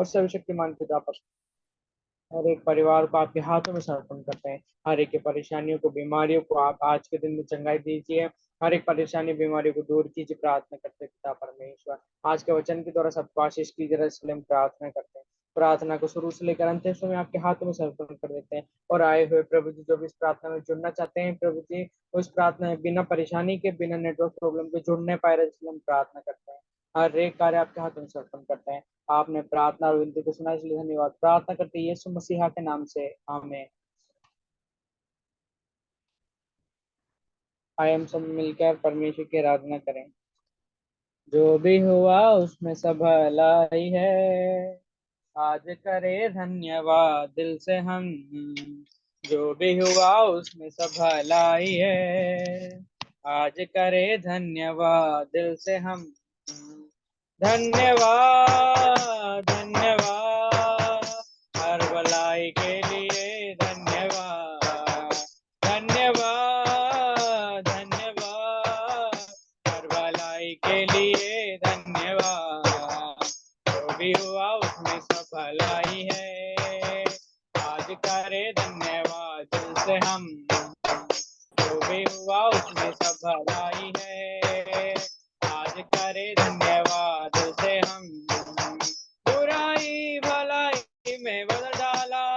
और सर्वशक्तिमान पिता पर हर एक परिवार को आपके हाथों में समर्पण करते हैं। हर एक की परेशानियों को, बीमारियों को आप आज के दिन में चंगाई दीजिए। हर एक परेशानी बीमारियों को दूर कीजिए, प्रार्थना करते हैं पिता परमेश्वर। आज के वचन के द्वारा सबको आशीष कीजिए, इसलिए हम प्रार्थना करते हैं। प्रार्थना को शुरू से लेकर अंत तक में आपके हाथों में समर्पण कर देते हैं। और आए हुए प्रभु जी जो भी इस प्रार्थना में जुड़ना चाहते हैं प्रभु जी, उस प्रार्थना में बिना परेशानी के, बिना नेटवर्क प्रॉब्लम के जुड़ नहीं पाए रहे, इसलिए हम प्रार्थना करते हैं। हर एक कार्य आपके हाथों में समर्पण करते हैं। आपने प्रार्थना और विनती को सुना, इसलिए धन्यवाद। प्रार्थना करते हैं यीशु मसीहा के नाम से, आमीन। आइए हम सब मिलकर परमेश्वर की आराधना करें। जो भी हुआ उसमें सब भलाई है, आज करे धन्यवाद दिल से हम। जो भी हुआ उसमें सब भलाई है, आज करे धन्यवाद दिल से हम। धन्यवाद धन्यवाद हर भलाई के लिए, धन्यवाद धन्यवाद धन्यवाद हर भलाई के लिए, धन्यवाद। जो भी हुआ उसमें सब भलाई है, आज करे धन्यवाद दिल से हम। जो भी हुआ उसमें सब भलाई है, आज करे धन्यवाद दिल से हम। बुराई भलाई में बदल डाला,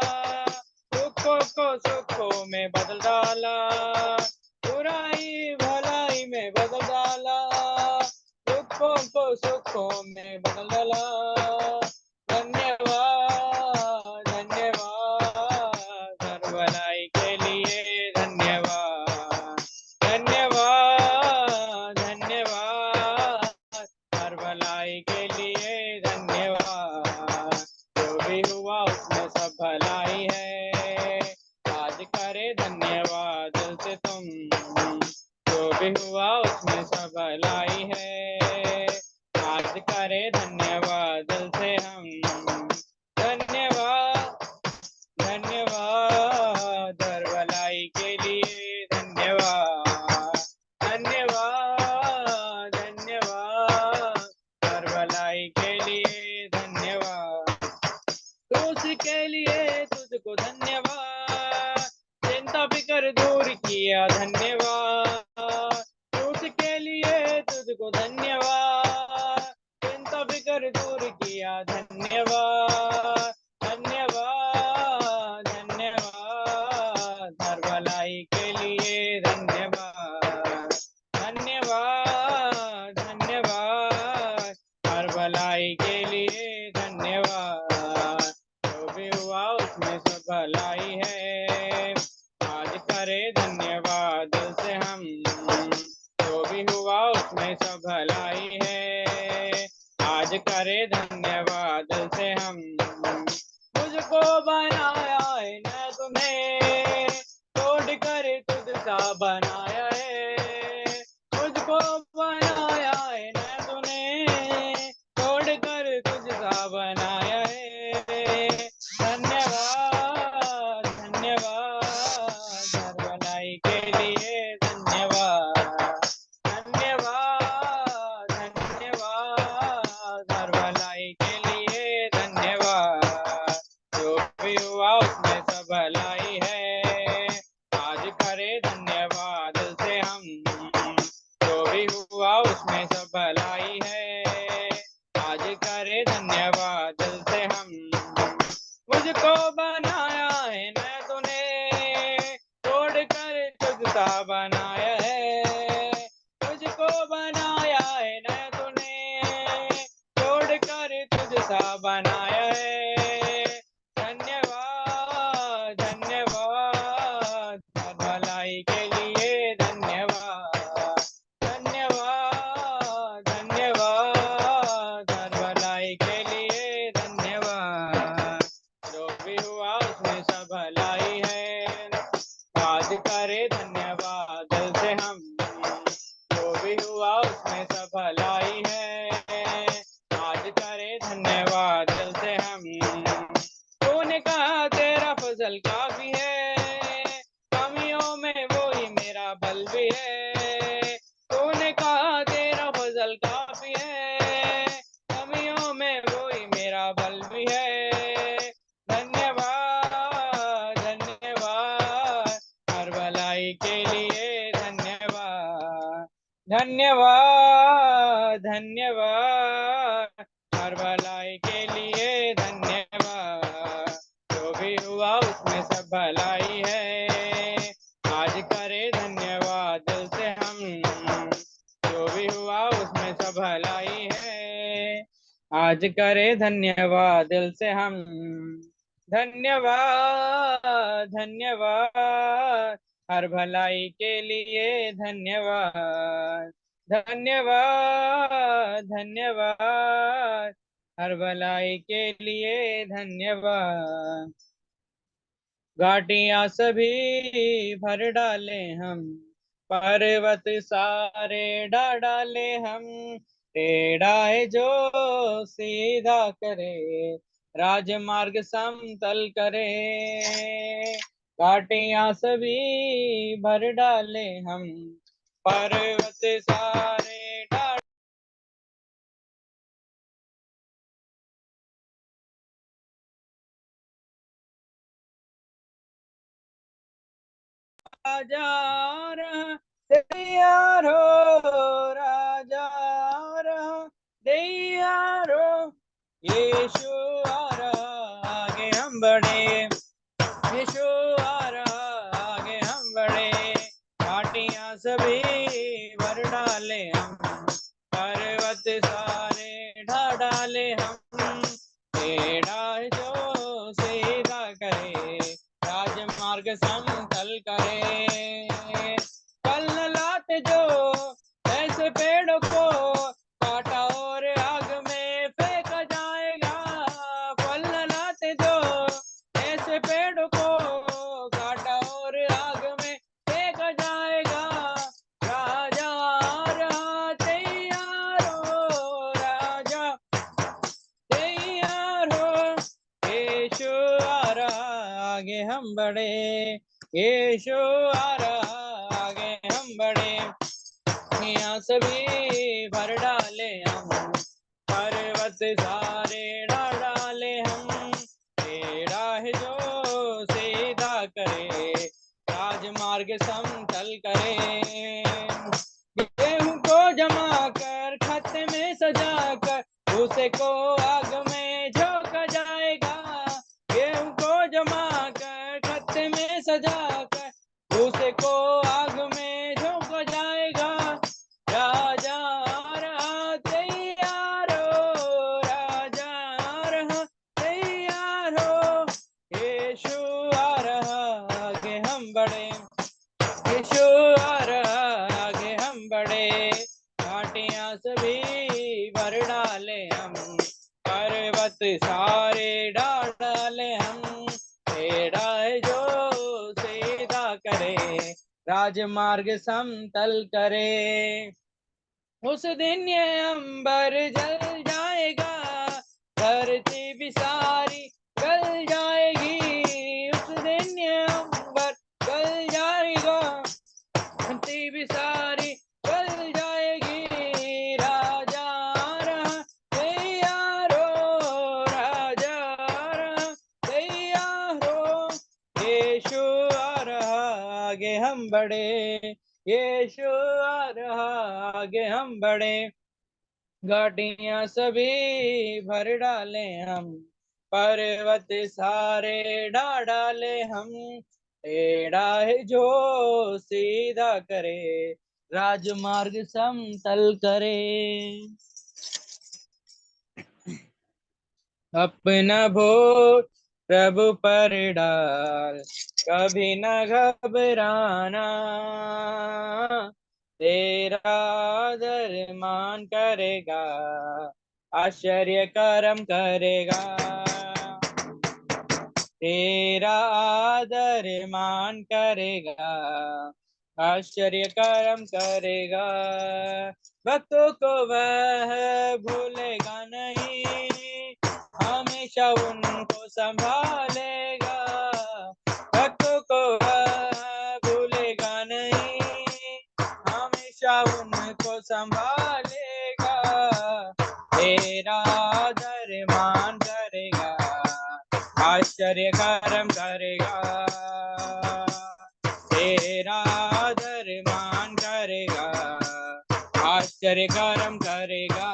दुखों को सुखों में बदल डाला। बुराई भलाई में बदल डाला, दुखों को सुखों में बदल डाला। धन्यवाद धन्यवाद हर भलाई के लिए, धन्यवाद धन्यवाद धन्यवाद हर भलाई के लिए, धन्यवाद। जो भी हुआ उसमें सब भलाई है, आज करे धन्यवाद दिल से तुम। जो भी हुआ उसमें सब भलाई है, आज करे धन्यवाद दिल से हम। धन्यवाद धन्यवाद हर भलाई के लिए, धन्यवाद धन्यवाद धन्यवाद हर भलाई के लिए, धन्यवाद। क्रूस के लिए तुझको धन्यवाद, चिंता फिकर दूर किया, धन्यवाद। क्रूस के लिए तुझको धन्यवाद, चिंता फिकर दूर किया, धन्यवाद धन्यवाद धन्यवाद हर भलाई के लिए, धन्यवाद धन्यवाद धन्यवाद हर भलाई के लिए, धन्यवाद। जो भी हुआ उसमें सब भलाई है, आज करे धन्यवाद दिल से हम। जो भी हुआ उसमें सब भलाई है, आज करे धन्यवाद दिल से हम। मुझको बनाया है न तुम्हें, तोड़ कर तुझ सा बनाया है। मुझको बनाया है न तूने, तोड़ कर तुझ सा बनाया है। धन्यवाद धन्यवाद हर भलाई के लिए, धन्यवाद धन्यवाद धन्यवाद हर भलाई के लिए, धन्यवाद। जो भी हुआ उसमें सब भलाई है, आज करे धन्यवाद दिल से हम। जो भी हुआ उसमें सब भलाई है, आज करे धन्यवाद दिल से हम। मुझको बनाया है न तूने, तोड़ कर तुझ सा बनाया है। मुझको बनाया है न तूने, तोड़ कर तुझ सा बनाया है। धन्यवाद धन्यवाद हर भलाई के लिए, धन्यवाद धन्यवाद धन्यवाद हर भलाई के लिए, धन्यवाद। जो भी हुआ उसमें सब भलाई है, आज करे धन्यवाद दिल से हम। जो भी हुआ उसमें सब भलाई है, आज करे धन्यवाद दिल से हम। तूने कहा तेरा फजल काफी है, कमियों में वो ही मेरा बल भी है। तूने कहा तेरा फजल काफी है, कमियों में वो ही मेरा बल भी भलाई है। धन्यवाद धन्यवाद हर भलाई के लिए धन्यवाद। धन्यवाद धन्यवाद हर भलाई के लिए धन्यवाद। जो भी हुआ उसमें सब भलाई है, आज करे धन्यवाद दिल से हम। जो भी हुआ उसमें सब भलाई है, आज करे धन्यवाद दिल से हम। धन्यवाद धन्यवाद हर भलाई के लिए धन्यवाद। धन्यवाद धन्यवाद हर भलाई के लिए धन्यवाद। घाटियां सभी भर डाले हम, पर्वत सारे ढा डाले हम। टेढ़ा है जो सीधा करे, राजमार्ग समतल करे। घाटियां सभी भर डाले हम, पर्वत सारे ढा राजा रहा तैयारो, राजा रहा तैयारो। यीशु आ रहा आगे हम बढ़े, यीशु आ रहा आगे हम बढ़े। घाटियां सभी भर डाले हम, पर्वत सारे ढा डाले हम। टेढ़ा जो सीधा करे, राजमार्ग समतल करे। कल न लाते जो ऐसे पेड़ों को, काटा और आग में फेंका जाएगा। फल न लाते जो ऐसे पेड़ों को, काटा और आग में फेंका जाएगा। राजा आ रहा तैयार हो, राजा तैयार हो। यीशु आ रहा आगे हम बढ़े, यीशु आ रहा आगे हम बढ़े। यहाँ सभी भर डाले हम, पर्वत सारे ढा डाले हम। टेढ़ा है जो सीधा करे, राजमार्ग समतल करे। गेहूं को जमा कर खत्ते में सजा कर, भूसे को आग में झोंका जाएगा। गेहूं को जमा कर खत्ते में सजा कर, भूसे को आग में झोंका जाएगा। राजा आ रहा तैयार हो, राजा आ रहा तैयार हो। यीशु आ रहा आगे हम बढ़े, यीशु आ रहा आगे हम बढ़े। घाटियां सभी भर डाले हम, पर्वत सारे ढा डाले हम। टेढ़ा है जो सीधा करे, राजमार्ग समतल करे। उस दिन ये अंबर जल जाएगा, धरती भी सारी गल जाएगी। उस दिन ये अंबर गल जाएगा, धरती भी सारी गल जाएगी। राजा आ रहा तैयार हो, राजा आ रहा तैयार हो। यीशु आ रहा आगे हम बढ़े, यीशु आ रहा आगे हम बढ़े। घाटियां सभी भर डाले हम, पर्वत सारे ढा डाले हम। टेढ़ा है जो सीधा करे, राजमार्ग समतल करे। अपना भोग प्रभु पर डाल, कभी न घबराना। तेरा आदर मान करेगा, आश्चर्य कर्म करेगा। तेरा आदर मान करेगा, आश्चर्य कर्म करेगा। भक्तों को वह भूलेगा नहीं, हमेशा उनको संभालेगा। भक्तों को वह भूलेगा नहीं, हमेशा उनको संभालेगा। तेरा आदर मान करेगा, आश्चर्य कर्म करेगा, तेरा आदर मान करेगा, आश्चर्य कर्म करेगा।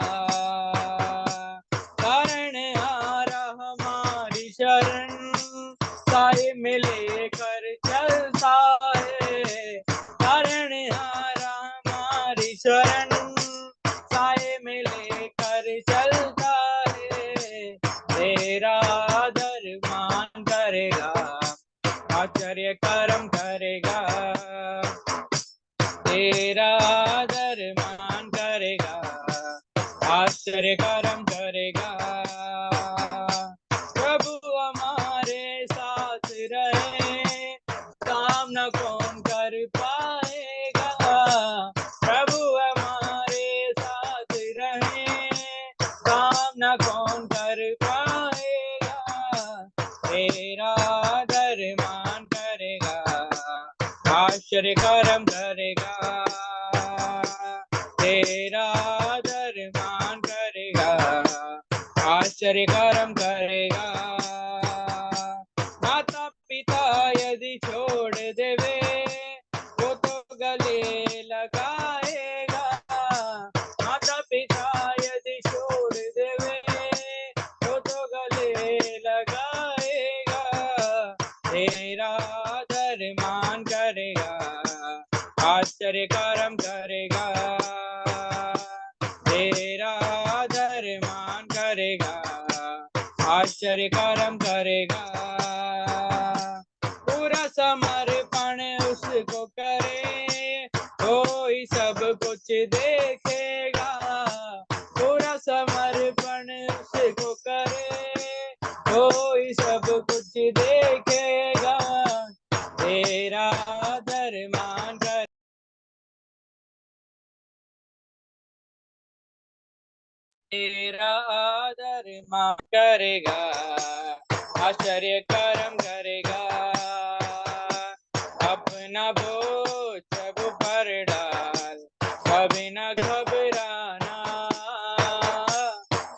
शरण हारा हमारी शरण, साए मिले कर चलता है, शरण हारा हमारी शरण, साए मिले कर चलता है, तेरा आदर मान करेगा, आश्चर्य कर्म करेगा, तेरा आदर मान करेगा, आश्चर्य कर्म करेगा। प्रभु हमारे साथ रहे, सामना कौन कर पाएगा, प्रभु हमारे साथ रहे, सामना कौन कर पाएगा, तेरा आदर मान करेगा, आश्चर्य कर्म करेगा, तेरा आदर मान करेगा, आश्चर्य कर्म करेगा। माता पिता यदि छोड़ देवे, वो तो गले लगाएगा, माता पिता यदि छोड़ देवे, वो तो गले लगाएगा, तेरा आदर मान करेगा, आश्चर्य कर्म करेगा, तेरा आदर मान करेगा, आश्चर्य कर्म करेगा। पूरा समर्पण उसको करे, तो ही सब कुछ देखेगा, पूरा समर्पण उसको करे, तो ही सब कुछ देखेगा, तेरा आदर मान कर, तेरा आदर मान करेगा, आश्चर्य कर्म करेगा, अपना बोझ सब पर डाल, कभी न घबराना,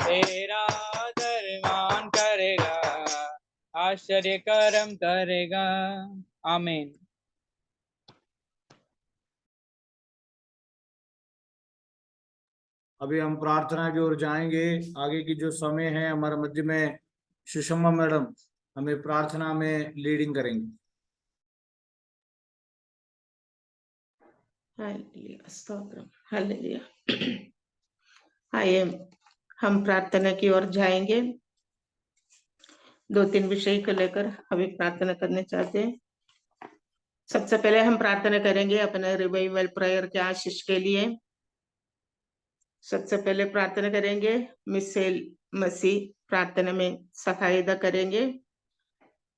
तेरा आदर मान करेगा, आश्चर्य कर्म करेगा। आमीन। अभी हम प्रार्थना की ओर जाएंगे। आगे की जो समय है हमारे मध्य में सुषमा मैडम हमें प्रार्थना में लीडिंग करेंगे। Hallelujah, stotram, hallelujah. आइए हम प्रार्थना की ओर जाएंगे। 2-3 विषय को लेकर अभी प्रार्थना करने चाहते हैं। सबसे पहले हम प्रार्थना करेंगे अपने रिवाइवल प्रेयर के आशीष के लिए। सबसे पहले प्रार्थना करेंगे, मिसेल मसीह प्रार्थना में सहायता करेंगे।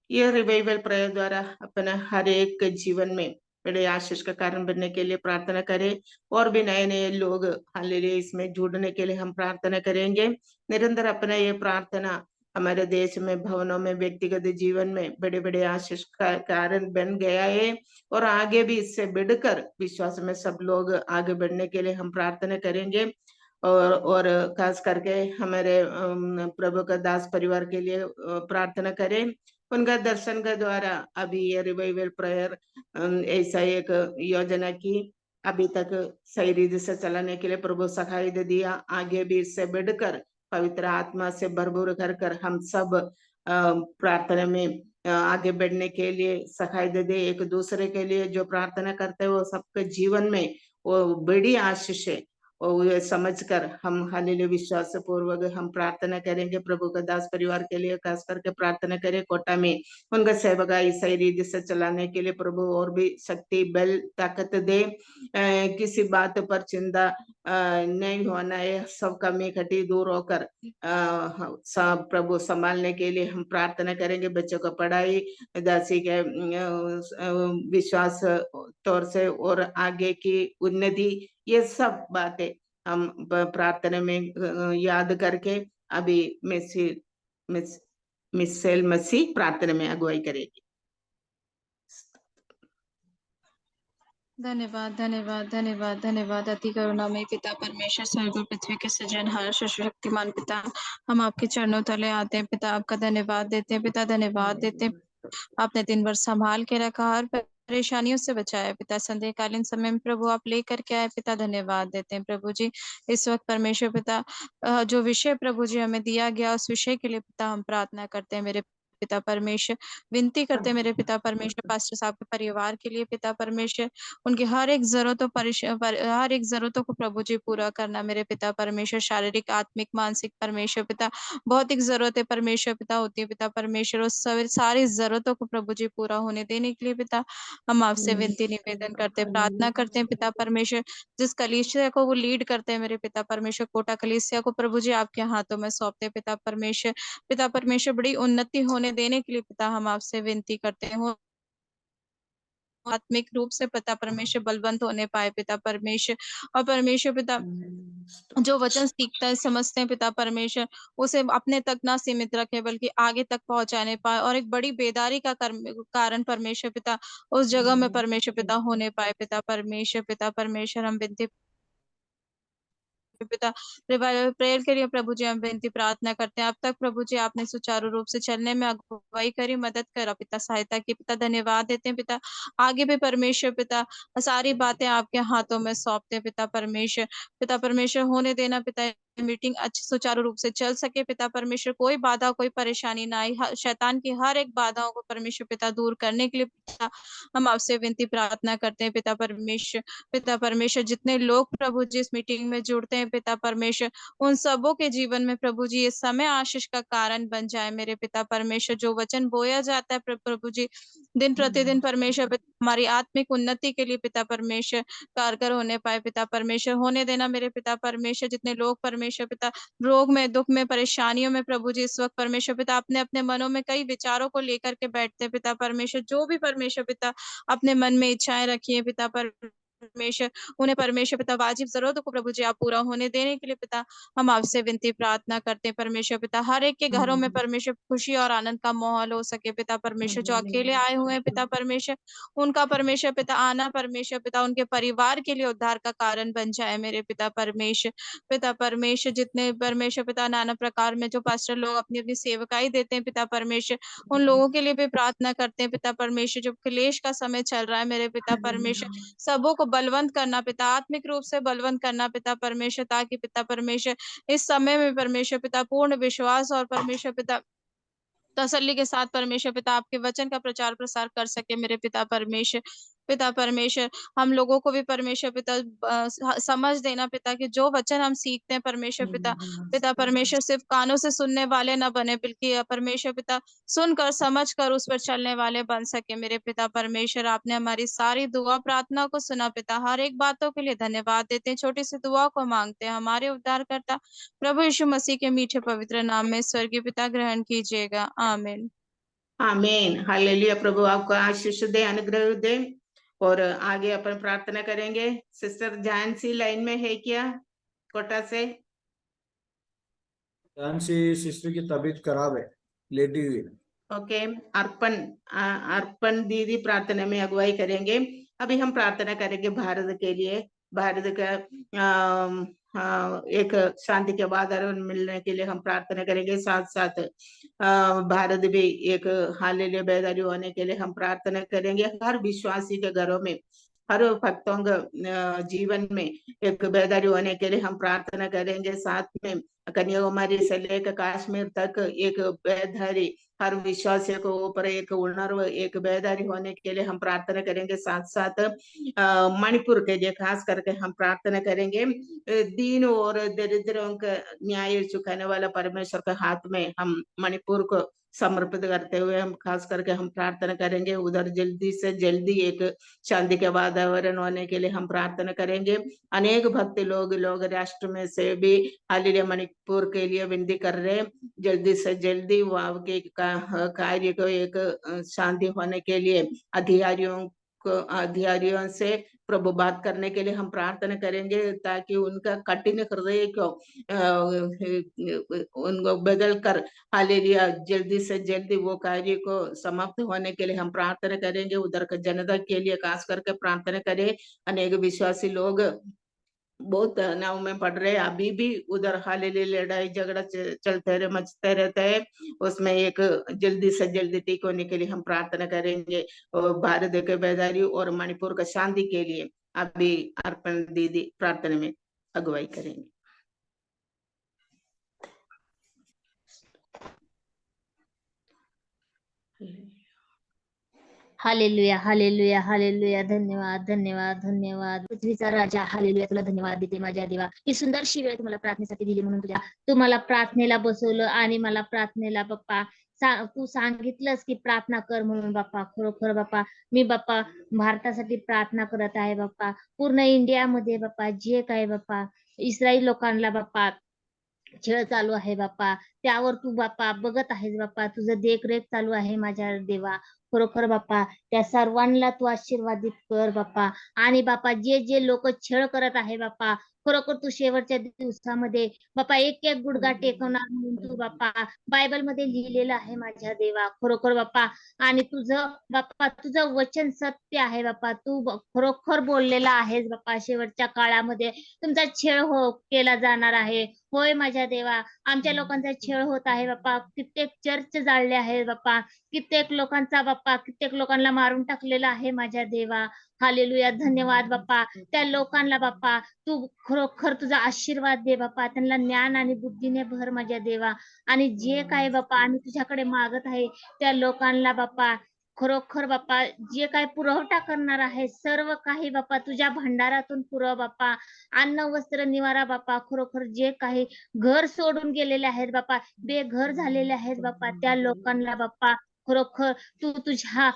यह रिवाइवल प्रेयर द्वारा अपने हर एक के जीवन में बड़े आशीष का कारण बनने के लिए प्रार्थना करें, और भी नए नए लोग हालेलुया इसमें जुड़ने के लिए हम प्रार्थना करेंगे। निरंतर अपना ये प्रार्थना हमारे देश में, भवनों में, व्यक्तिगत जीवन में बड़े बड़े आशीष का कारण बन गया है, और आगे भी इससे बढ़कर विश्वास में सब लोग आगे बढ़ने के लिए हम प्रार्थना करेंगे। और खास करके हमारे प्रभु का दास परिवार के लिए प्रार्थना करें। उनका दर्शन के द्वारा अभी ये रिवाइवल प्रेयर ऐसा एक योजना की अभी तक सही रीति से चलाने के लिए प्रभु सहाय दे दिया। आगे भी इससे बढ़कर पवित्र आत्मा से भरपूर कर हम सब प्रार्थना में आगे बढ़ने के लिए सहाय दे दे। एक दूसरे के लिए जो प्रार्थना करते हैं वो सबके जीवन में वो बड़ी आशीष है, और ये समझकर हम हालेलुया विश्वास पूर्वक हम प्रार्थना करेंगे। प्रभु का दास परिवार के लिए खास करके प्रार्थना करें। कोटा में उनका सेवकाई सही रीति से चलाने के लिए प्रभु और भी शक्ति, बल, ताकत दे। किसी बात पर चिंता नहीं होना है, सब कमी खटी दूर होकर सब प्रभु संभालने के लिए हम प्रार्थना करेंगे। बच्चों का पढ़ाई, दासी के विश्वास तौर से और आगे की उन्नति, ये सब बातें हम प्रार्थना में याद करके अभी मिसेल मसीह प्रार्थना में अगुवाई करेगी। धन्यवाद, धन्यवाद, धन्यवाद, धन्यवाद। अति करुणामय पिता परमेश्वर, स्वर्ग और पृथ्वी के सृजनहार सर्वशक्तिमान पिता, हम आपके चरणों तले आते हैं पिता, आपका धन्यवाद देते हैं पिता, धन्यवाद देते हैं। आपने दिन भर संभाल के रखा, हर परेशानियों से बचाया पिता, संध्याकालीन समय में प्रभु आप लेकर के आए पिता, धन्यवाद देते हैं प्रभु जी। इस वक्त परमेश्वर पिता जो विषय प्रभु जी हमें दिया गया, उस विषय के लिए पिता हम प्रार्थना करते हैं मेरे पिता परमेश्वर। विनती करते हैं मेरे पिता परमेश्वर, पास्टर साहब के परिवार के लिए पिता परमेश्वर, उनकी हर एक हर एक जरूरतों को प्रभु जी पूरा करना मेरे पिता परमेश्वर, शारीरिक, आत्मिक, मानसिक परमेश्वर पिता, भौतिक जरूरतें परमेश्वर पिता होती है पिता परमेश्वर, उस सारी जरूरतों को प्रभु जी पूरा होने देने के लिए पिता हम आपसे विनती निवेदन करते हैं, प्रार्थना करते हैं पिता परमेश्वर। जिस कलीसिया को वो लीड करते हैं मेरे पिता परमेश्वर, कोटा कलीसिया को प्रभु जी आपके हाथों में सौंपते हैं पिता परमेश्वर। पिता परमेश्वर बड़ी उन्नति होने देने के लिए पिता हम आपसे विनती करते हैं, आत्मिक रूप से पिता परमेश्वर बलवंत होने पाए पिता परमेश्वर। और परमेश्वर पिता जो वचन सीखता है, समझते हैं पिता परमेश्वर, उसे अपने तक ना सीमित रखे बल्कि आगे तक पहुंचाने पाए, और एक बड़ी बेदारी का कारण परमेश्वर पिता उस जगह में परमेश्वर पिता होने पाए पिता परमेश्वर। पिता परमेश्वर हम विनती पिता रिवाइवल प्रेयर के लिए प्रभु जी हम विनती प्रार्थना करते हैं। अब तक प्रभु जी आपने सुचारू रूप से चलने में अगुवाई करी, मदद करा पिता, सहायता की पिता, धन्यवाद देते हैं पिता। आगे भी परमेश्वर पिता सारी बातें आपके हाथों में सौंपते हैं पिता परमेश्वर। पिता परमेश्वर होने देना पिता, मीटिंग अच्छी सुचारू रूप से चल सके पिता परमेश्वर, कोई बाधा कोई परेशानी ना आई, शैतान की हर एक बाधाओं को परमेश्वर पिता दूर करने के लिए पिता हम आपसे विनती प्रार्थना करते हैं पिता परमेश्वर। पिता परमेश्वर जितने लोग प्रभु जी इस मीटिंग में जुड़ते हैं पिता परमेश्वर, उन सबों के जीवन में प्रभु जी ये समय आशीष का कारण बन जाए मेरे पिता परमेश्वर। जो वचन बोया जाता है प्रभु जी दिन प्रतिदिन परमेश्वर पिता, हमारी आत्मिक उन्नति के लिए पिता परमेश्वर कारगर होने पाए पिता परमेश्वर, होने देना मेरे पिता परमेश्वर। जितने लोग परमेश्वर पिता रोग में, दुख में, परेशानियों में प्रभु जी इस वक्त परमेश्वर पिता अपने अपने मनों में कई विचारों को लेकर के बैठते हैं पिता परमेश्वर, जो भी परमेश्वर पिता अपने मन में इच्छाएं रखी है पिता परमेश्वर, उन्हें परमेश्वर पिता वाजिब जरूरतों को प्रभु जी आप पूरा होने देने के लिए पिता हम आपसे विनती प्रार्थना करते हैं परमेश्वर पिता। हर एक के घरों में परमेश्वर खुशी और आनंद का माहौल हो सके पिता परमेश्वर। जो अकेले आए हुए हैं पिता परमेश्वर, उनका परमेश्वर पिता आना परमेश्वर पिता उनके परिवार के लिए उद्धार का कारण बन जाए मेरे पिता परमेश्वर। पिता परमेश्वर जितने परमेश्वर पिता नाना प्रकार में जो पास्टर लोग अपनी अपनी सेवकाई देते हैं पिता परमेश्वर, उन लोगों के लिए भी प्रार्थना करते हैं पिता परमेश्वर। जो क्लेश का समय चल रहा है मेरे पिता परमेश्वर, सबों को बलवंत करना पिता, आत्मिक रूप से बलवंत करना पिता परमेश्वर, ताकि पिता परमेश्वर इस समय में परमेश्वर पिता पूर्ण विश्वास और परमेश्वर पिता तसल्ली के साथ परमेश्वर पिता आपके वचन का प्रचार प्रसार कर सके मेरे पिता परमेश्वर। पिता परमेश्वर हम लोगों को भी परमेश्वर पिता समझ देना पिता कि जो वचन हम सीखते हैं परमेश्वर पिता, पिता परमेश्वर सिर्फ कानों से सुनने वाले ना बने, बल्कि परमेश्वर पिता सुनकर समझकर उस पर चलने वाले बन सके मेरे पिता परमेश्वर। आपने हमारी सारी दुआ प्रार्थना को सुना पिता, हर एक बातों के लिए धन्यवाद देते हैं, छोटी सी दुआ को मांगते हैं हमारे उद्धारकर्ता प्रभु यीशु मसीह के मीठे पवित्र नाम में स्वर्गीय पिता ग्रहण कीजिएगा, आमीन। आमीन, हालेलुया। प्रभु आपको आशीष दे, अनुग्रह दे। और आगे अपन प्रार्थना करेंगे। सिस्टर जानसी लाइन में है क्या, कोटा से? जानसी सिस्टर की तबीयत खराब है, लेटी हुई है। ओके, अर्पण दीदी प्रार्थना में अगुवाई करेंगे। अभी हम प्रार्थना करेंगे भारत के लिए। भारत का एक शांति के वातावरण मिलने के लिए हम प्रार्थना करेंगे। साथ साथ भारत भी एक हालेलुया बेदारी होने के लिए हम प्रार्थना करेंगे। हर विश्वासी के घरों में, हर भक्तों के जीवन में एक बेदारी होने के लिए हम प्रार्थना करेंगे। साथ में कन्याकुमारी से लेकर कश्मीर तक एक बेदारी, हर विश्वासी को ऊपर एक उणर्व, एक बेदारी होने के लिए हम प्रार्थना करेंगे। साथ साथ मणिपुर के लिए खास करके हम प्रार्थना करेंगे। दीन और दरिद्रों का न्याय चुकाने वाला परमेश्वर के हाथ में हम मणिपुर को समर्पित करते हुए हम खास करके हम प्रार्थना करेंगे। उधर जल्दी से जल्दी एक शांति के वातावरण होने के लिए हम प्रार्थना करेंगे। अनेक भक्त लोग राष्ट्र में से भी हालेलुया मणिपुर के लिए विनती कर रहे हैं, जल्दी से जल्दी वहां के कार्य को एक शांति होने के लिए अधिकारियों से प्रभु बात करने के लिए हम प्रार्थना करेंगे, ताकि उनका कठिन हृदय को उनको बदल कर हालेलुया जल्दी से जल्दी वो कार्य को समाप्त होने के लिए हम प्रार्थना करेंगे। उधर का जनता के लिए खास करके प्रार्थना करें। अनेक विश्वासी लोग बहुत तनाव में पड़ रहे, अभी भी उधर हालेलुया लड़ाई झगड़ा चलते रहे, मचते रहते हैं। उसमें एक जल्दी से जल्दी ठीक होने के लिए हम प्रार्थना करेंगे। और भारत के बेदारी और मणिपुर का शांति के लिए अभी अर्पण दीदी प्रार्थना में अगुवाई करेंगे। Hallelujah hallelujah hallelujah. धन्यवाद धन्यवाद धन्यवाद. पृथ्वीचा राजा हालेलुया, तुला धन्यवाद देते माझ्या देवा. ही सुंदरशी वेळ तुम्हाला प्रार्थनेसाठी दिली म्हणून तुम्हाला प्रार्थनेला बसवलं आणि मला प्रार्थनेला बाप्पा तू सांगितलंस की प्रार्थना कर म्हणून बाप्पा. खरोखर बाप्पा मी बाप्पा भारतासाठी प्रार्थना करत आहे बाप्पा. पूर्ण इंडियामध्ये बाप्पा जे काय बाप्पा इस्रायल लोकांना बाप्पा छळ चालू आहे बाप्पा, त्यावर तू बाप्पा बघत आहेस बाप्पा. तुझं देखरेख चालू आहे माझ्या देवा. खरोखर बाप्पा त्या सर्वांना तू आशीर्वादित कर बाप्पा. आणि बाप्पा जे जे लोक छळ करत आहे बाप्पा, खरोखर तू शेवटच्या दिवसामध्ये बाप्पा एक एक गुडघा टेकवणार म्हणून तू बाप्पा बायबल मध्ये लिहिलेलं आहे माझ्या देवा. खरोखर बाप्पा आणि तुझं बाप्पा तुझं वचन सत्य आहे बाप्पा. तू खरोखर बोललेला आहेस बाप्पा. शेवटच्या काळामध्ये तुमचा छळ केला जाणार आहे. होय माझ्या देवा, आमच्या लोकांचा छळ होत आहे बाप्पा. कित्येक चर्च जाळले आहे बाप्पा. कित्येक लोकांचा बाप्पा कित्येक लोकांना मारून टाकलेला आहे माझ्या देवा. हालेलुया. धन्यवाद बाप्पा. त्या लोकांना बाप्पा तू खरोखर तुझा आशीर्वाद दे बाप्पा. त्यांना ज्ञान आणि बुद्धीने भर माझ्या देवा. आणि जे काय बाप्पा आम्ही तुझ्याकडे मागत आहे त्या लोकांना बाप्पा खरोखर बाप्पा जे काय पुरवठा करणार आहे सर्व काही बाप्पा तुझ्या भंडारातून पुरव बाप्पा. अन्न वस्त्र निवारा बाप्पा. खरोखर जे काही घर सोडून गेलेले आहेत बाप्पा, बेघर झालेले आहेत बाप्पा, त्या लोकांना बाप्पा खरोखर तू तुझ्या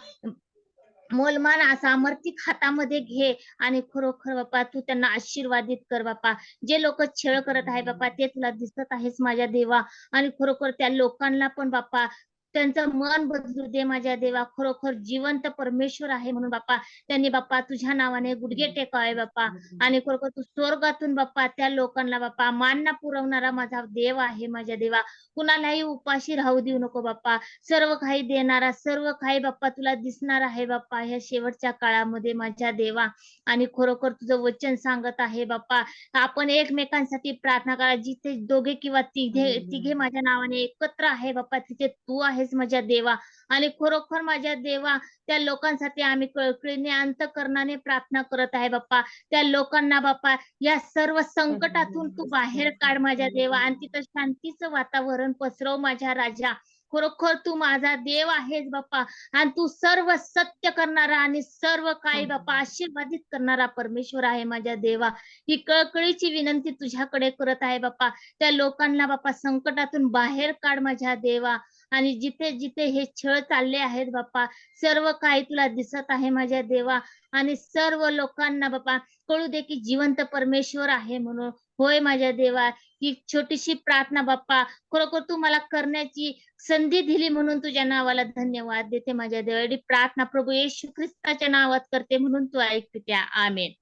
मोलमान सामर्थ्य हातामध्ये घे आणि खरोखर बाप्पा तू त्यांना आशीर्वादित कर बाप्पा. जे लोक छळ करत आहे बाप्पा ते तुला दिसत आहेस माझ्या देवा. आणि खरोखर त्या लोकांना पण बाप्पा त्यांचं मन बदलू दे माझ्या देवा. खरोखर जिवंत परमेश्वर आहे म्हणून बाप्पा त्यांनी बाप्पा तुझ्या नावाने गुडघे टेकावे बाप्पा. आणि खरोखर तू स्वर्गातून बाप्पा त्या लोकांना बाप्पा मानना पुरवणारा माझा देव आहे माझ्या देवा. कुणालाही उपाशी राहू देऊ नको बाप्पा. सर्व काही देणारा, सर्व काही बाप्पा तुला दिसणार आहे बाप्पा ह्या शेवटच्या काळामध्ये माझ्या देवा. आणि खरोखर तुझं वचन सांगत आहे बाप्पा आपण एकमेकांसाठी प्रार्थना करा. जिथे दोघे किंवा तिघे माझ्या नावाने एकत्र आहे बाप्पा तिथे तू आहेस माझ्या देवा. आणि खरोखर माझ्या देवा त्या लोकांसाठी आम्ही कळकळीने अंतःकरणाने प्रार्थना करत आहे बाप्पा. त्या लोकांना बाप्पा या सर्व संकटातून तू बाहेर काढ माझ्या देवा. आणि तिथं शांतीचं वातावरण पसरव माझ्या राजा. खरोखर तू माझा देव आहेस बाप्पा. आणि तू सर्व सत्य करणारा आणि सर्व काही बाप्पा आशीर्वादित करणारा परमेश्वर आहे माझ्या देवा. ही कळकळीची विनंती तुझ्याकडे करत आहे बाप्पा. त्या लोकांना बाप्पा संकटातून बाहेर काढ माझ्या देवा. आणि जिथे जिथे हे छळ चालले आहेत बाप्पा सर्व काही तुला दिसत आहे माझ्या देवा. आणि सर्व लोकांना बाप्पा कळू दे की जिवंत परमेश्वर आहे म्हणून. होय माझ्या देवा. ही छोटीशी प्रार्थना बाप्पा खरोखर तू मला करण्याची संधी दिली म्हणून तुझ्या नावाला धन्यवाद देते माझ्या देवा. एवढी प्रार्थना प्रभू येशू ख्रिस्ताच्या नावात करते म्हणून तू ऐकत्या. आमेन.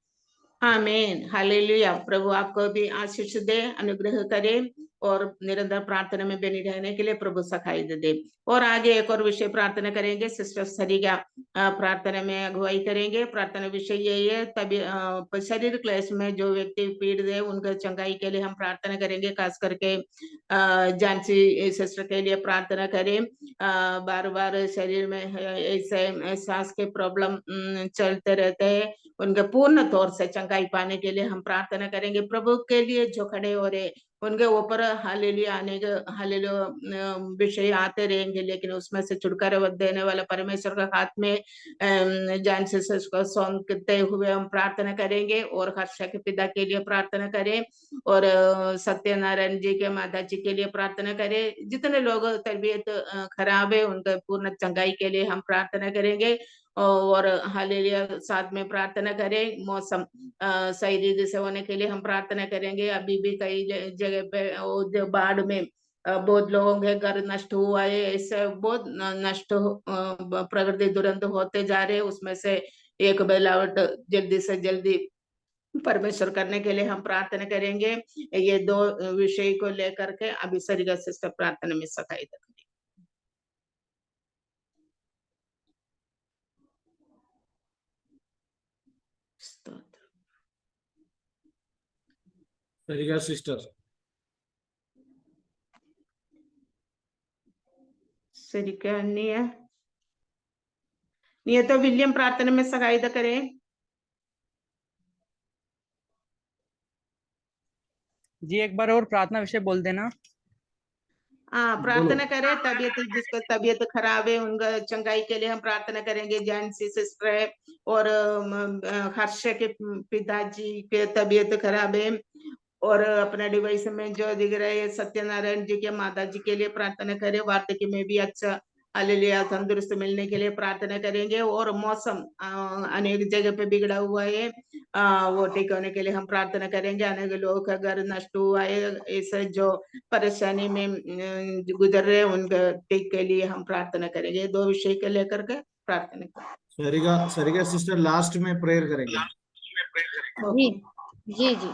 आमीन. हालेलुया. प्रभु आपको भी आशीष दे, अनुग्रह करे और निरंतर प्रार्थना में बनी रहने के लिए प्रभु सखाई दे। और आगे एक और विषय प्रार्थना करेंगे। सिस्टर सरिगा प्रार्थना में अगुवाई करेंगे। प्रार्थना विषय यही है तभी शरीर क्लेश में जो व्यक्ति पीड़ित है उनका चंगाई के लिए हम प्रार्थना करेंगे। खास करके जानसी सिस्टर के लिए प्रार्थना करें। बार बार शरीर में ऐसे सांस के प्रॉब्लम चलते रहते हैं, उनके पूर्ण तौर से चंगाई पाने के लिए हम प्रार्थना करेंगे। प्रभु के लिए जो खड़े हो रहे उनके ऊपर हालेलुया आने हालेलुया विषय आते रहेंगे, लेकिन उसमें से छुटकारा देने वाला परमेश्वर का हाथ में जान से को सौंपते हुए हम प्रार्थना करेंगे। और हर्षा के पिता के लिए प्रार्थना करें और सत्यनारायण जी के माता जी के लिए प्रार्थना करें। जितने लोग तबीयत खराब है उनका पूर्ण चंगाई के लिए हम प्रार्थना करेंगे। और हालेलुया साथ में प्रार्थना करें। मौसम सही रीति से होने के लिए हम प्रार्थना करेंगे। अभी भी कई जगह पे बाढ़ में बहुत लोगों के घर नष्ट हुआ है। इससे बहुत नष्ट प्रकृति दुरंत होते जा रहे हैं। उसमें से एक बेलावट जल्दी से जल्दी परमेश्वर करने के लिए हम प्रार्थना करेंगे। ये 2 विषय को लेकर के अभी सरिगा सिस्टर प्रार्थना में सहायता करें। स्तोत्र। सरिगा सिस्टर। सरिगा नहीं तो विलियम प्रार्थना में सहायता करें। जी एक बार और प्रार्थना विषय बोल देना। हाँ, बोलो। प्रार्थना करें। तबीयत जिसका तबीयत खराब है उनका चंगाई के लिए हम प्रार्थना करेंगे। जानसी सिस्टर है और हर्ष के पिताजी के तबीयत खराब है और अपना डिवाइस में जो दिख रहे हैं सत्यनारायण जी के माता जी के लिए प्रार्थना करें। वार्धक्य में भी अच्छा हालेलुया तंदुरुस्त मिलने के लिए प्रार्थना करेंगे। और मौसम अनेक जगह पे बिगड़ा हुआ है, वो ठीक होने के लिए हम प्रार्थना करेंगे। अनेक लोगों का घर नष्ट हुआ है, ऐसे जो परेशानी में गुजर रहे हैं उनके ठीक के लिए हम प्रार्थना करेंगे। 2 विषय के लेकर के प्रार्थना करेंगे। सरिगा सिस्टर लास्ट में प्रेयर करेंगे। जी जी जी।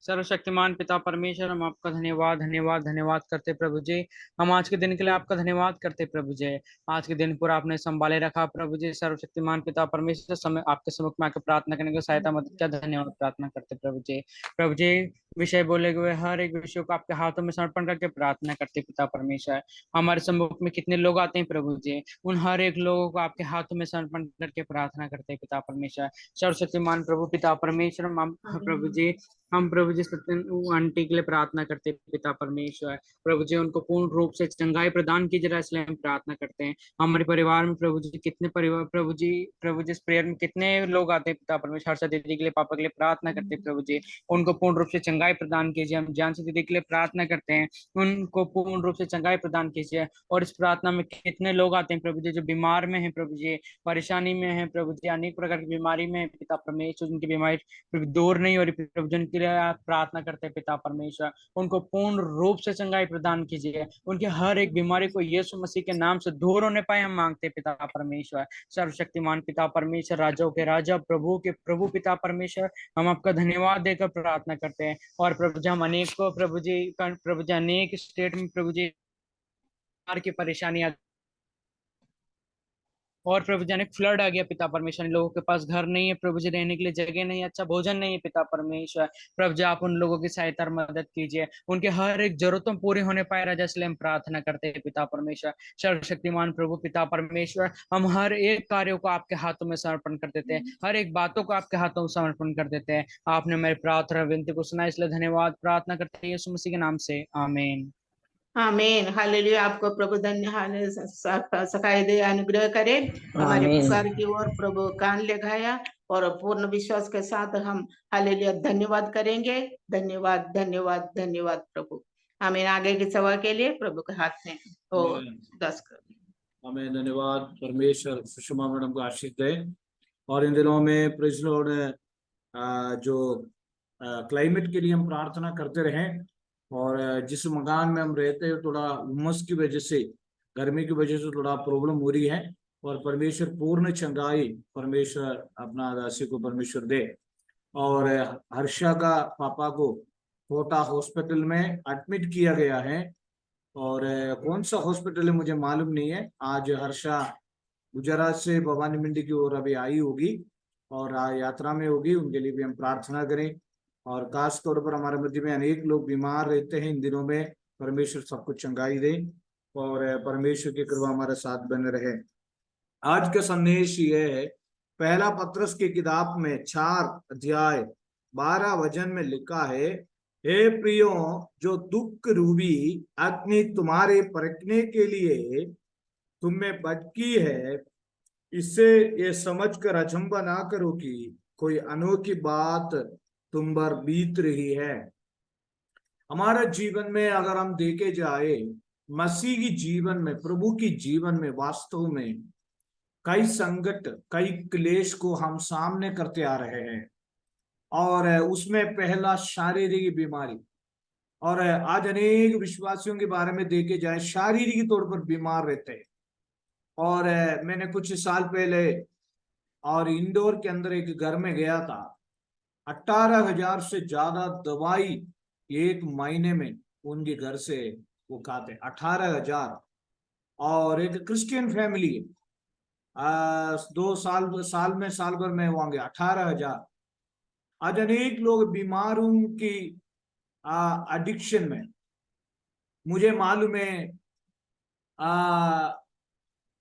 सर्वशक्तिमान पिता परमेश्वर, हम आपका धन्यवाद धन्यवाद धन्यवाद करते प्रभु जी। हम आज के दिन के लिए आपका धन्यवाद करते प्रभु जी। आज के दिन पूरा आपने संभाले रखा प्रभु जी। सर्वशक्तिमान पिता परमेश्वर, समय आपके सम्मुख में आकर प्रार्थना करने की सहायता मदद क्या धन्यवाद प्रार्थना करते प्रभु जी। प्रभु जी विषय बोले हुए हर एक विषय को आपके हाथों में समर्पण करके प्रार्थना करते पिता परमेश्वर। हमारे सम्मुख में कितने लोग आते हैं प्रभु जी, उन हर एक लोगों को आपके हाथों में समर्पण करके प्रार्थना करते पिता परमेश्वर। सर्वशक्तिमान प्रभु पिता परमेश्वर, प्रभु जी हम प्रभु जी सत्यन आंटी के लिए प्रार्थना करते पिता परमेश्वर। प्रभु जी उनको पूर्ण रूप से चंगाई प्रदान कीजिए, इसलिए हम प्रार्थना करते हैं। हमारे परिवार में प्रभु जी कितने परिवार प्रभु जी इस प्रेयर में कितने लोग आते हैं पिता परमेश्वर। हर्षा दीदी के लिए पापा के लिए प्रार्थना करते हैं प्रभु जी, उनको पूर्ण रूप से चंगाई प्रदान कीजिए। हम जानसी दीदी के लिए प्रार्थना करते हैं, उनको पूर्ण रूप से चंगाई प्रदान कीजिए। और इस प्रार्थना में कितने लोग आते हैं प्रभु जी जो बीमार में है प्रभु जी, परेशानी में है प्रभु जी, अनेक प्रकार की बीमारी में पिता परमेश्वर, उनकी बीमारी दूर नहीं हो रही प्रभु जी, उनके लिए आप प्रार्थना करते हैं पिता परमेश्वर। उनको पूर्ण रूप से चंगाई प्रदान कीजिए, उनकी हर एक बीमारी को यीशु मसीह के नाम से दूर होने पाए हम मांगते हैं पिता परमेश्वर। सर्वशक्तिमान पिता परमेश्वर, राजाओं के राजा प्रभु के प्रभु पिता परमेश्वर, हम आपका धन्यवाद देकर प्रार्थना करते हैं। और प्रभु जी हम अनेक को प्रभु जी अनेक स्टेट में प्रभु जी की परेशानियां और प्रभु जी अनेक फ्लड आ गया पिता परमेश्वर, लोगों के पास घर नहीं है प्रभु जी, रहने के लिए जगह नहीं है, अच्छा भोजन नहीं है पिता परमेश्वर। प्रभु जी आप उन लोगों की सहायता और मदद कीजिए, उनके हर एक जरूरतों पूरी होने पाए राजा, इसलिए हम प्रार्थना करते हैं पिता परमेश्वर। सर्वशक्तिमान प्रभु पिता परमेश्वर, हम हर एक कार्यों को आपके हाथों में समर्पण कर देते हैं, हर एक बातों को आपके हाथों में समर्पण कर देते हैं। आपने मेरी प्रार्थना विनती को सुना, इसलिए धन्यवाद प्रार्थना करते हैं यीशु मसीह के नाम से, आमीन। आमीन। हालेलुया। आपको प्रभु धन्य सखाई दे, अनुग्रह करे। हमारे आमीन। पुकार की ओर प्रभु कान लगाया और पूर्ण विश्वास के साथ हम हालेलुया धन्यवाद करेंगे। धन्यवाद धन्यवाद धन्यवाद प्रभु। आमीन। आगे की सेवा के लिए प्रभु के हाथ में और 10 कर। हमें धन्यवाद। परमेश्वर सुषमा मैडम को आशीष दे। और इन दिनों में प्रेज़ लॉर्ड जो क्लाइमेट के लिए हम प्रार्थना करते रहें। और जिस मकान में हम रहते हैं थोड़ा उमस की वजह से, गर्मी की वजह से थोड़ा प्रॉब्लम हो रही है। और परमेश्वर पूर्ण चंगाई परमेश्वर अपना दासी को परमेश्वर दे। और हर्षा का पापा को कोटा हॉस्पिटल में एडमिट किया गया है। और कौन सा हॉस्पिटल है मुझे मालूम नहीं है। आज हर्षा गुजरात से भवानी मंडी की ओर अभी आई होगी और यात्रा में होगी, उनके लिए भी हम प्रार्थना करें। और खास तौर पर हमारे मध्य में अनेक लोग बीमार रहते हैं इन दिनों में, परमेश्वर सबको चंगाई दे और परमेश्वर की कृपा हमारे साथ बने रहे। आज का संदेश ये है, पहला पत्रस की किताब में 4 अध्याय 12 वचन में लिखा है, हे प्रियो, जो दुख रूबी अग्नि तुम्हारे परखने के लिए तुम में भटकी है, इससे ये समझकर अचंभा ना करो कि कोई अनोखी बात तुम पर बीत रही है। हमारे जीवन में अगर हम देखे जाए, मसीह की जीवन में, प्रभु की जीवन में वास्तव में कई संकट, कई क्लेश को हम सामने करते आ रहे हैं। और उसमें पहला शारीरिक बीमारी। और आज अनेक विश्वासियों के बारे में देखे जाए शारीरिक तौर पर बीमार रहते हैं। और मैंने कुछ साल पहले और इंदौर के अंदर एक घर में गया था। 18,000 से ज्यादा दवाई एक महीने में उनके घर से वो खाते, 18,000। और एक क्रिश्चियन फैमिली है, 2 साल में साल भर में होंगे 18,000। आज अनेक लोग बीमारों की एडिक्शन में। मुझे मालूम है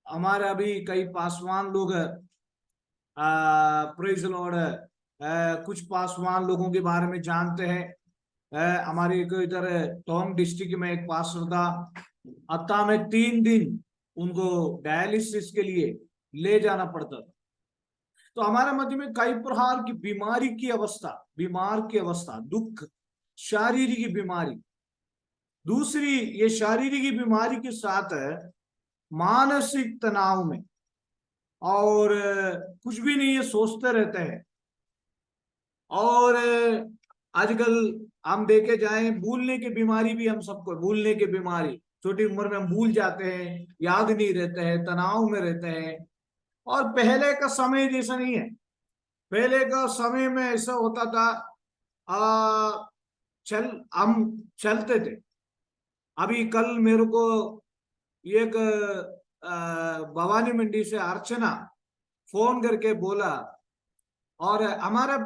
हमारे अभी कई पासवान लोग प्रेज लॉर्ड कुछ पासवान लोगों के बारे में जानते हैं। हमारे इधर टोंग डिस्ट्रिक्ट में एक पास्टर था, हफ्ता में 3 दिन उनको डायलिसिस के लिए ले जाना पड़ता था। तो हमारे मध्य में कई प्रकार की बीमारी की अवस्था, बीमार की अवस्था, दुख, शारीरिक बीमारी। दूसरी ये शारीरिक बीमारी के साथ मानसिक तनाव में, और कुछ भी नहीं, ये सोचते रहते हैं। और आजकल हम देखे जाएं, भूलने की बीमारी भी हम सबको, भूलने की बीमारी, छोटी उम्र में हम भूल जाते हैं, याद नहीं रहते हैं, तनाव में रहते हैं। और पहले का समय जैसा नहीं है। पहले का समय में ऐसा होता था, हम चलते थे। अभी कल मेरे को एक भवानी मंडी से अर्चना फोन करके बोला, और हमारा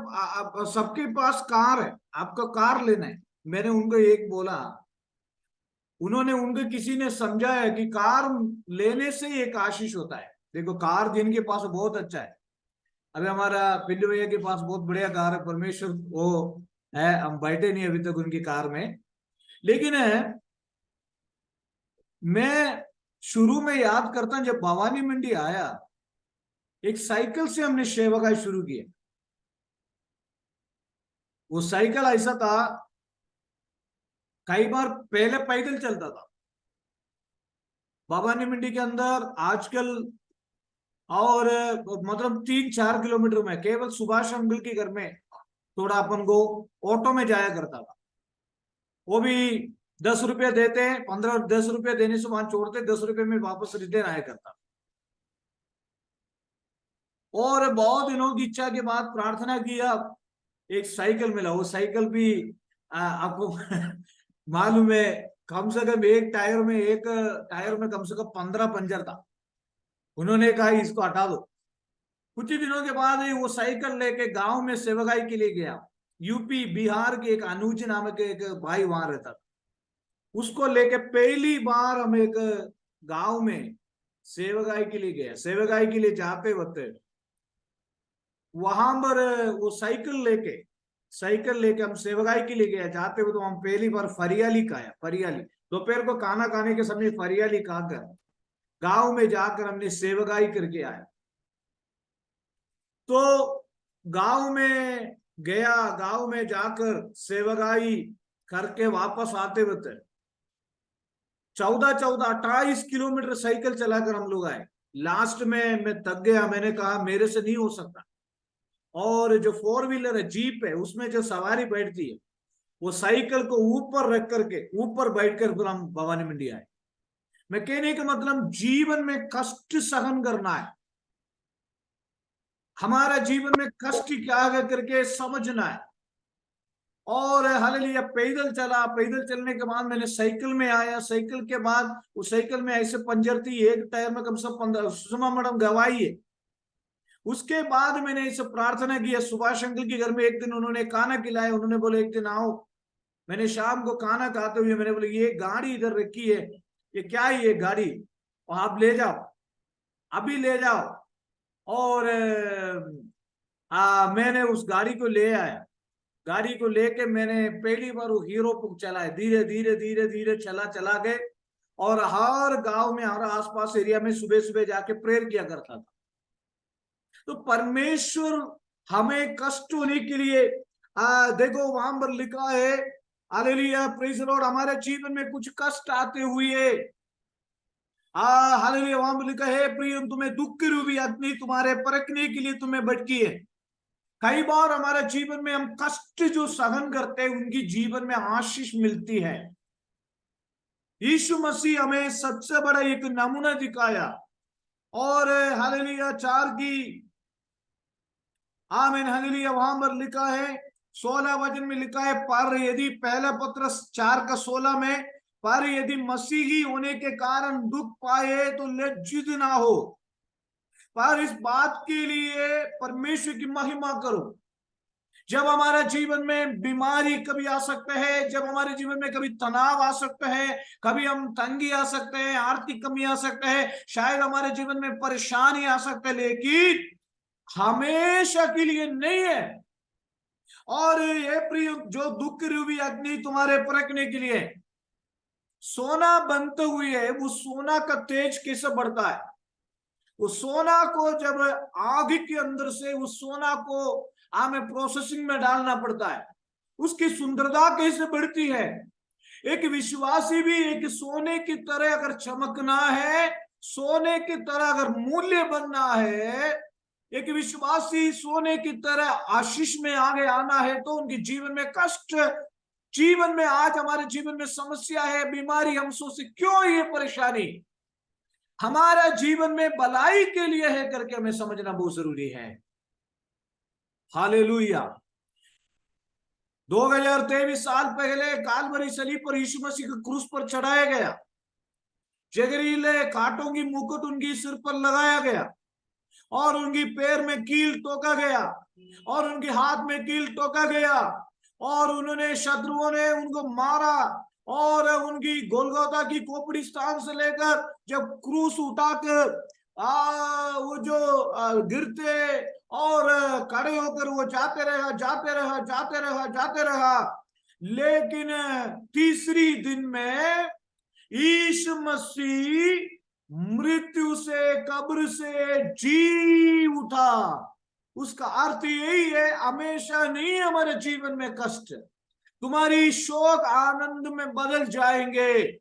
सबके पास कार है, आपका कार लेना है। मैंने उनको एक बोला, उन्होंने, उनको किसी ने समझाया कि कार लेने से एक आशीष होता है। देखो, कार जिनके पास बहुत अच्छा है। अभी हमारा पिंडू भैया के पास बहुत बढ़िया कार है, परमेश्वर वो है, हम बैठे नहीं अभी तक उनकी कार में। लेकिन मैं शुरू में याद करता हूं, जब भवानी मंडी आया, एक साइकिल से हमने सेवकाई शुरू किया। वो साइकिल ऐसा था, कई बार पहले पैदल चलता था भवानी मंडी के अंदर। आजकल और मतलब 3-4 किलोमीटर में, केवल सुभाष अंकल के घर में थोड़ा अपन को ऑटो में जाया करता था। वो भी 10 रुपया देते, 15-10 रुपया देने से वहां छोड़ते, 10 रुपये में वापस रिटर्न आया करता। और बहुत दिनों की इच्छा के बाद प्रार्थना किया, एक साइकिल मिला। वो साइकिल भी आपको मालूम है, कम से कम एक टायर में कम से कम 15 पंचर था। उन्होंने कहा इसको हटा दो। कुछ ही दिनों के बाद ही वो साइकिल लेके गांव में सेवकाई के लिए गया। यूपी बिहार के एक अनुज नामक एक भाई वहां रहता था, उसको लेके पहली बार हम एक गांव में सेवकाई के लिए गया। सेवकाई के लिए जाते वक्त वहां पर वो साइकिल लेके हम सेवकाई के लिए गया। जाते हुए तो हम पहली बार फरियाली खाया। फरियाली दोपहर को खाना खाने के समय फरियाली खाकर गांव में जाकर हमने सेवकाई करके आया। तो गांव में गया, गांव में जाकर सेवकाई करके वापस आते वक्त 28 किलोमीटर साइकिल चलाकर हम लोग आए। लास्ट में मैं थक गया, मैंने कहा मेरे से नहीं हो सकता। और जो 4 व्हीलर है, जीप है, उसमें जो सवारी बैठती है, वो साइकिल को ऊपर रख करके ऊपर बैठकर फिर हम भवानी मंडी आए। मैं कहने का मतलब, जीवन में कष्ट सहन करना है। हमारा जीवन में कष्ट क्या करके समझना है। और हालेलुया, पैदल चला। पैदल चलने के बाद मैंने साइकिल में आया। साइकिल के बाद उस साइकिल में ऐसे पंजर थी, एक टायर में कम से कम 15। सुषमा मैडम गवाही है। उसके बाद मैंने इसे प्रार्थना किया। सुभाष अंकल के घर में एक दिन उन्होंने खाना खिलाया। उन्होंने बोले एक दिन आओ। मैंने शाम को खाना खाते हुए मैंने बोले ये गाड़ी इधर रखी है, ये क्या है ये गाड़ी, और आप ले जाओ, अभी ले जाओ। और मैंने उस गाड़ी को ले आया। गाड़ी को लेके मैंने पहली बार वो हीरो को चलाया। धीरे धीरे धीरे धीरे चला गए। और हर गांव में, हर आसपास एरिया में सुबह सुबह जाके प्रेयर किया करता था। तो परमेश्वर हमें कष्ट होने के लिए देखो वहां पर लिखा है, हालेलुया, प्रेज द लॉर्ड, हमारे जीवन में कुछ कष्ट आते हुए हालेलुया, वहां पर लिखा है प्रियम तुम्हें दुख की रूपी अग्नि तुम्हारे परखने के लिए तुम्हें भटकी है। कई बार हमारे जीवन में हम कष्ट जो सहन करते हैं, उनकी जीवन में आशीष मिलती है। यीशु मसीह हमें सबसे बड़ा एक नमूना दिखाया। और हालेलुया 4 की आमीन हालेलुया। वहां पर लिखा है 16 वचन में लिखा है, पर यदि पहला पत्रस 4:16 में, पर यदि मसीही होने के कारण दुख पाए तो लज्जित ना हो, पर इस बात के लिए परमेश्वर की महिमा करो। जब हमारा जीवन में बीमारी कभी आ सकता है, जब हमारे जीवन में कभी तनाव आ सकता है, कभी हम तंगी आ सकते हैं, आर्थिक कमी आ सकता है, शायद हमारे जीवन में परेशानी आ सकता है, लेकिन हमेशा के लिए नहीं है। और ये प्रिय, जो दुख रूपी अग्नि तुम्हारे परखने के लिए सोना बनते हुए है, वो सोना का तेज कैसे बढ़ता है? वो सोना को जब आग के अंदर से उस सोना को हमें प्रोसेसिंग में डालना पड़ता है, उसकी सुंदरता कैसे बढ़ती है। एक विश्वासी भी एक सोने की तरह अगर चमकना है, सोने की तरह अगर मूल्य बनना है, एक विश्वासी सोने की तरह आशीष में आगे आना है, तो उनके जीवन में कष्ट, जीवन में आज हमारे जीवन में समस्या है, बीमारी, हम सोचते क्यों ये परेशानी हमारा जीवन में भलाई के लिए है करके हमें समझना बहुत जरूरी है। हालेलुया। 2023 साल पहले कालवरी सलीब पर यीशु मसीह को क्रूस पर चढ़ाया गया, जहरीले कांटों की मुकुट उनकी सिर पर लगाया गया, और उनकी पैर में कील टोका गया, और उनके हाथ में कील टोका गया, और उन्होंने, शत्रुओं ने उनको मारा, और उनकी गोलगोथा की खोपड़ी स्थान से लेकर जब क्रूस उठाकर वो जो गिरते और खड़े होकर वो जाते रहा, जाते रहा, जाते रहा, जाते रहा, लेकिन तीसरी दिन में यीशु मसीह मृत्यु से, कब्र से जी उठा। उसका अर्थ यही है, हमेशा नहीं हमारे जीवन में कष्ट, तुम्हारी शोक आनंद में बदल जाएंगे।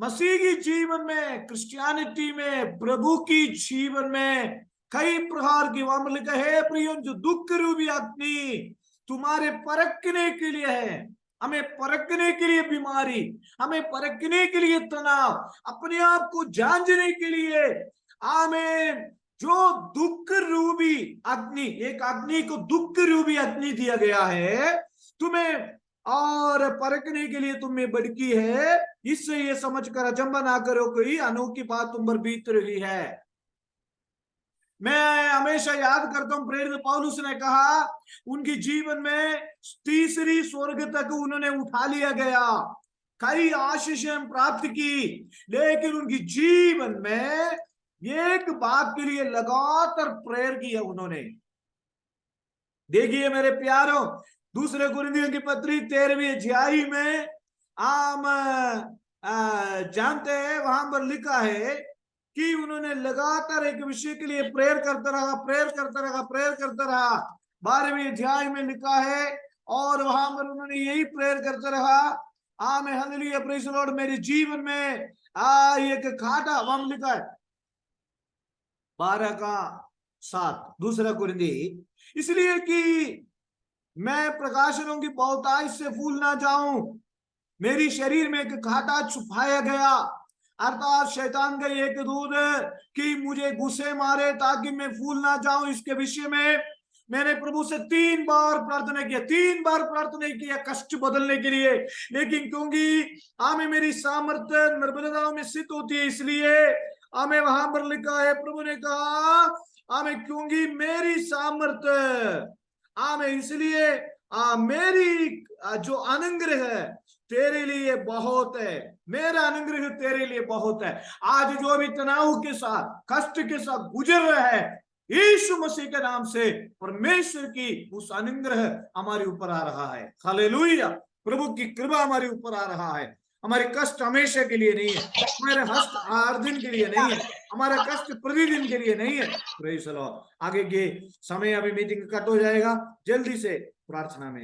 मसीह की जीवन में, क्रिश्चियनिटी में, प्रभु की जीवन में कई प्रकार की वहां लिखा है प्रियो, जो दुख रूपी अग्नि तुम्हारे परखने के लिए है। हमें परखने के लिए बीमारी, हमें परखने के लिए तनाव, अपने आप को जांचने के लिए हमें जो दुख रूपी अग्नि, एक अग्नि को दुख रूपी अग्नि दिया गया है तुम्हें, और परखने के लिए तुम्हें बढ़की है। इससे ये समझकर अचंभा ना करो, कोई अनोखी बात तुम पर बीत रही है। मैं हमेशा याद करता हूं, प्रेरित पौलुस ने कहा उनकी जीवन में तीसरी स्वर्ग तक उन्होंने उठा लिया गया, कई आशीषें प्राप्त की, लेकिन उनकी जीवन में एक बात के लिए लगातार प्रेयर किया उन्होंने। देखिए मेरे प्यारों, दूसरे कुरिन्थियों की पत्री 13वीं अध्याय में हम जानते हैं, वहां पर लिखा है कि उन्होंने लगातार एक विषय के लिए प्रेयर करता रहा, प्रेयर करता रहा, प्रेयर करता रहा। 12वीं अध्याय में लिखा है, और वहां पर उन्होंने यही प्रेयर करता रहा, आमीन हालेलुया, प्रेज़ द लॉर्ड। मेरे जीवन में एक कांटा, वहां लिखा है 12:7 दूसरा कुरिन्थी, इसलिए कि मैं प्रकाशनों की बहुतायत से फूल ना जाऊं, मेरी शरीर में एक कांटा छुपाया गया, अर्थात शैतान का एक दूत कि मुझे गुस्से मारे ताकि मैं फूल ना जाऊं। इसके विषय में मैंने प्रभु से 3 बार प्रार्थना किया, 3 बार प्रार्थना किया कष्ट बदलने के लिए, लेकिन क्योंकि आमे मेरी सामर्थ्य निर्बलताओं में सिद्ध होती है, इसलिए आमे वहां पर लिखा है, प्रभु ने कहा आमे क्योंकि मेरी सामर्थ्य, आमे इसलिए मेरी जो अनुग्रह है तेरे लिए बहुत है, मेरा अनुग्रह तेरे लिए बहुत है। आज जो भी तनाव के साथ, कष्ट के साथ गुजर रहा है, यीशु मसीह के नाम से परमेश्वर की उस अनुग्रह हमारे ऊपर आ रहा है। हालेलुया, प्रभु की कृपा हमारे ऊपर आ रहा है। हमारे कष्ट हमेशा के लिए नहीं है, हमारे हस्त हर दिन के लिए नहीं है, हमारा कष्ट प्रतिदिन के लिए नहीं है। Praise the Lord. आगे के समय अभी मीटिंग कट हो जाएगा, जल्दी से प्रार्थना में